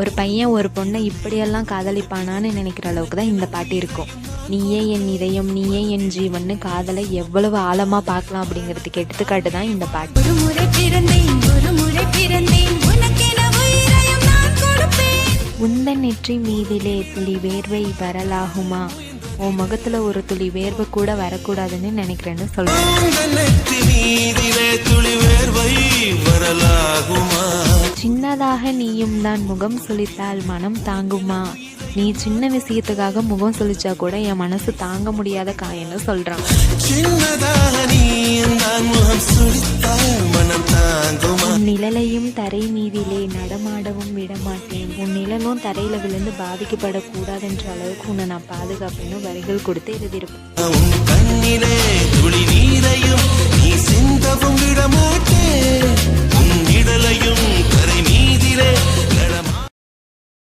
ஒரு பையன் ஒரு பொண்ணை இப்படியெல்லாம் காதலிப்பானான்னு நினைக்கிற அளவுக்கு தான் இந்த பாட்டு இருக்கும். நீயே என் இதயம் நீயே என் ஜீவன்னு காதலை எவ்வளவு ஆழமாக பார்க்கலாம் அப்படிங்கிறதுக்கு எடுத்துக்காட்டு தான் இந்த பாட்டு. ஒரு முறை பிறந்தேன் உனக்கென உயிரையும் நான் கொடுப்பேன். உந்தன் நெற்றி மீதிலே துளி வேர்வை வரலாகுமா, உன் முகத்துல ஒரு துளி வேர்வை கூட வரக்கூடாதுன்னு நினைக்கிறேன்னு சொல்றேன். சின்னதாக நீயும் தான் முகம் சுளித்தால் மனம் தாங்குமா, நீ சின்ன விஷயத்துக்காக முகம் சுளிச்சா கூட என் மனசு தாங்க முடியாத காயன்னு சொல்றான். உன் நிழலையும் தரை மீதிலே நடமாடவும் விடமாட்டேன், உன் நிழலும் தரையில விழுந்து பாதிக்கப்படக்கூடாதுன்ற அளவுக்கு உன்னை நான் பாதுகாப்பேன்னு வரிகள் கொடுத்து எழுதியிருப்பேன். நீ சிந்தவும் விடமாட்டேன், உன் நிழலையும் தரை மீதிலே